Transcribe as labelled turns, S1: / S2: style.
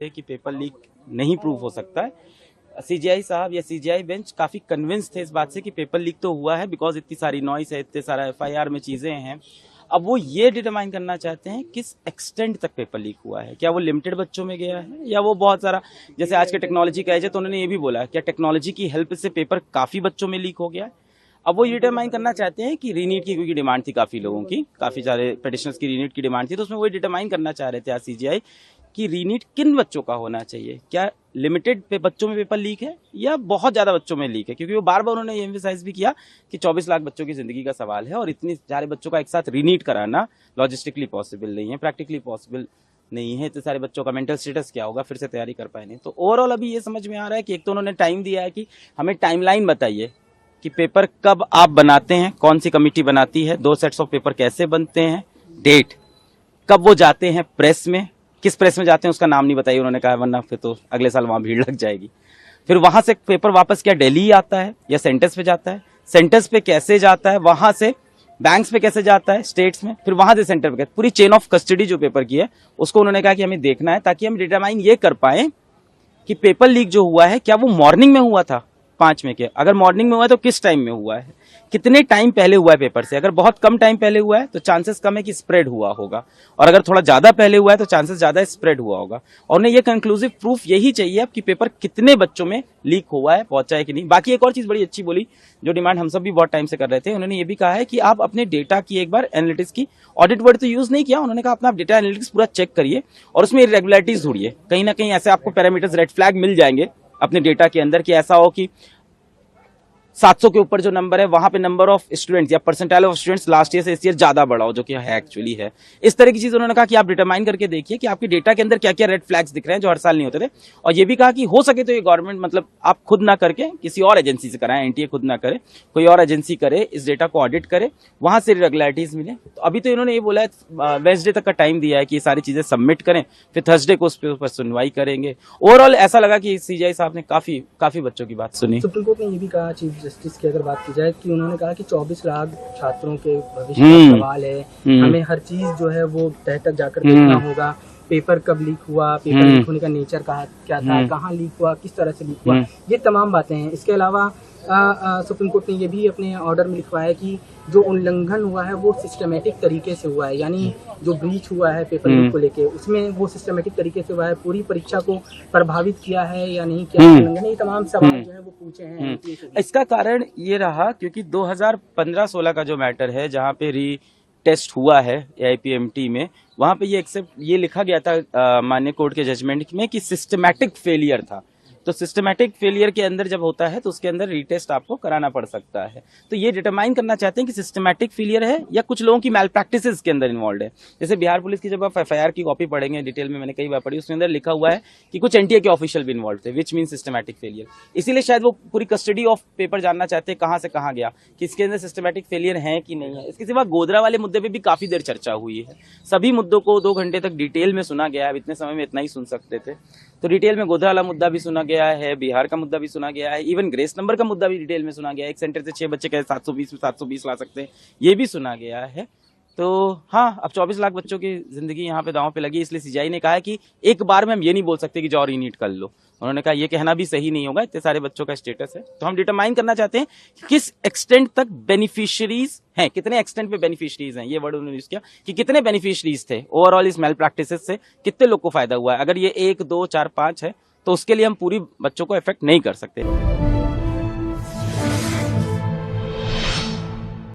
S1: है कि paper leak नहीं प्रूव हो सकता है। सीजीआई साहब या सीजीआई बेंच काफी कन्विंस थे इस बात से कि पेपर लीक तो हुआ है, बिकॉज इतनी सारी नॉइस है, इतने सारा एफआईआर में चीजें हैं। अब वो ये डिटरमाइन करना चाहते हैं किस एक्सटेंट तक पेपर लीक हुआ है, क्या वो लिमिटेड बच्चों में गया है या वो बहुत सारा, जैसे आज के टेक्नोलॉजी का एज है तो उन्होंने ये भी बोला क्या टेक्नोलॉजी की हेल्प से पेपर काफी बच्चों में लीक हो गया है। अब वो ये डिटरमाइन करना चाहते हैं कि रीनीट की, क्योंकि डिमांड थी काफी लोगों की, काफी सारे पिटिशनर्स की रीनीट की डिमांड थी, तो उसमें वो डिटरमाइन करना चाह रहे थे आज सीजीआई कि रीनीट किन बच्चों का होना चाहिए, क्या लिमिटेड पे बच्चों में पेपर लीक है या बहुत ज्यादा बच्चों में लीक है। क्योंकि वो बार बार उन्होंने ये एम्फेसाइज भी किया कि 24 लाख बच्चों की जिंदगी का सवाल है और इतनी सारे बच्चों का एक साथ रीनीट कराना लॉजिस्टिकली पॉसिबल नहीं है, प्रैक्टिकली पॉसिबल नहीं है। इतने सारे बच्चों का मेंटल स्टेटस क्या होगा, फिर से तैयारी कर पाए नहीं। तो ओवरऑल अभी ये समझ में आ रहा है कि एक तो उन्होंने टाइम दिया है कि हमें टाइमलाइन बताइए कि पेपर कब आप बनाते हैं, कौन सी कमेटी बनाती है, 2 सेट्स ऑफ पेपर कैसे बनते हैं, डेट कब वो जाते हैं प्रेस में, किस प्रेस में जाते हैं उसका नाम नहीं बताइए उन्होंने कहा, वरना फिर तो अगले साल वहां भीड़ लग जाएगी। फिर वहां से पेपर वापस क्या दिल्ली आता है या सेंटर्स पे जाता है, सेंटर्स पे कैसे जाता है, वहां से बैंक्स पे कैसे जाता है स्टेट्स में, फिर वहां से सेंटर पे, पूरी चेन ऑफ कस्टडी जो पेपर की है उसको उन्होंने कहा कि हमें देखना है ताकि हम डिटरमाइन ये कर पाए कि पेपर लीक जो हुआ है क्या वो मॉर्निंग में हुआ था 5 में के, अगर मॉर्निंग में हुआ है तो किस टाइम में हुआ है, कितने टाइम पहले हुआ है पेपर से। अगर बहुत कम टाइम पहले हुआ है तो चांसेस कम है कि स्प्रेड हुआ होगा, और अगर थोड़ा ज्यादा पहले हुआ है तो चांसेस ज्यादा स्प्रेड हुआ होगा। और उन्हें ये कंक्लूसिव प्रूफ यही चाहिए अब कि पेपर कितने बच्चों में लीक हुआ है, पहुंचा है कि नहीं। बाकी एक और चीज बड़ी अच्छी बोली, जो डिमांड हम सब भी बहुत टाइम से कर रहे थे, उन्होंने ये भी कहा है कि आप अपने डेटा की एक बार एनालिटिक्स की, ऑडिट वर्ड तो यूज नहीं किया, उन्होंने कहा अपना डेटा एनालिटिक्स पूरा चेक करिए और उसमें इरेगुलरिटीज ढूंढिए। कहीं ना कहीं ऐसे आपको पैरामीटर्स रेड फ्लैग मिल जाएंगे अपने डेटा के अंदर कि ऐसा हो कि 700 के ऊपर जो नंबर है वहां पे नंबर ऑफ स्टूडेंट्स या percentile of students last year से इस ईयर ज्यादा बढ़ा हो, जो कि है एक्चुअली है। इस तरह की चीज उन्होंने कहा कि आप डिटरमाइन करके देखिए कि आपके डेटा के अंदर क्या क्या रेड फ्लैग्स दिख रहे हैं जो हर साल नहीं होते थे। और ये भी कहा कि हो सके तो ये गवर्नमेंट, मतलब आप खुद ना करके किसी और एजेंसी से कराएं, एनटीए खुद ना करे, कोई और एजेंसी करे, इस डेटा को ऑडिट करे, वहां से इरेगुलरिटीज मिले। तो अभी तो इन्होंने ये बोला है वेडनेसडे तक का टाइम दिया है कि ये सारी चीजें सबमिट करें, फिर थर्सडे को उस पर सुनवाई करेंगे। ओवरऑल ऐसा लगा कि सीजीआई साहब ने काफी बच्चों की बात सुनी।
S2: सुप्रीम कोर्ट ने ये भी कहा, चीफ जस्टिस की अगर बात की जाए, कि उन्होंने कहा कि 24 लाख छात्रों के भविष्य का सवाल है, हमें हर चीज जो है वो तह तक जाकर देखना होगा। पेपर कब लीक हुआ, पेपर लीक होने का नेचर क्या था, कहाँ लीक हुआ, किस तरह से लीक हुआ, ये तमाम बातें हैं। इसके अलावा सुप्रीम कोर्ट ने ये भी अपने ऑर्डर में लिखवाया कि जो उल्लंघन हुआ है वो सिस्टमेटिक तरीके से हुआ है, यानी जो ब्रीच हुआ है पेपर लीक को लेके उसमें वो सिस्टमेटिक तरीके से हुआ है, पूरी परीक्षा को प्रभावित किया है या नहीं किया, उल्लंघन, ये तमाम सवाल जो है वो पूछे हैं।
S1: इसका कारण ये रहा क्योंकि 2015-16 का जो मैटर है जहाँ पे री टेस्ट हुआ है AIPMT में, वहां पे ये लिखा गया था माननीय कोर्ट के जजमेंट में कि सिस्टमैटिक फेलियर था। तो सिस्टमैटिक फेलियर के अंदर जब होता है तो उसके अंदर रीटेस्ट आपको कराना पड़ सकता है। तो ये डिटरमाइन करना चाहते हैं कि सिस्टमैटिक फेलियर है या कुछ लोगों की मैल प्रैक्टिसेस के अंदर इन्वॉल्व है। जैसे बिहार पुलिस की जब आप FIR की कॉपी पढ़ेंगे डिटेल में, मैंने कई बार पढ़ी, उसके अंदर लिखा हुआ है कि कुछ NTA के ऑफिशियल भी इन्वॉल्व थे, विच मीन सिस्टमैटिक फेलियर। इसीलिए शायद वो पूरी कस्टडी ऑफ पेपर जानना चाहते हैं कहाँ से कहाँ गया, कि इसके अंदर सिस्टमैटिक फेलियर है कि नहीं है। इसके सिवा गोधरा वाले मुद्दे पे भी काफी देर चर्चा हुई है, सभी मुद्दों को 2 घंटे तक डिटेल में सुना गया है। अब इतने समय में इतना ही सुन सकते थे, तो डिटेल में गोधरा वाला मुद्दा भी सुना गया है, बिहार का मुद्दा भी सुना गया है, इवन ग्रेस नंबर का मुद्दा भी डिटेल में सुना गया है। एक सेंटर से 6 बच्चे कैसे 720 में 720 ला सकते हैं, ये भी सुना गया है। तो हाँ, अब 24 लाख बच्चों की जिंदगी यहाँ पे दांव पे लगी, इसलिए सीजीआई ने कहा है कि एक बार में हम ये नहीं बोल सकते कि जाओ रीनीट कर लो। उन्होंने कहा ये कहना भी सही नहीं होगा, इतने सारे बच्चों का स्टेटस है। तो हम डिटरमाइन करना चाहते हैं किस एक्सटेंट तक बेनिफिशियरीज हैं, कितने एक्सटेंट पे बेनिफिशियरीज हैं, ये वर्ड उन्होंने यूज किया कि कितने बेनिफिशियरीज थे ओवरऑल इस मेल प्रैक्टिसेस से, कितने लोग को फायदा हुआ है। अगर ये 1, 2, 4, 5 है तो उसके लिए हम पूरी बच्चों को इफेक्ट नहीं कर सकते।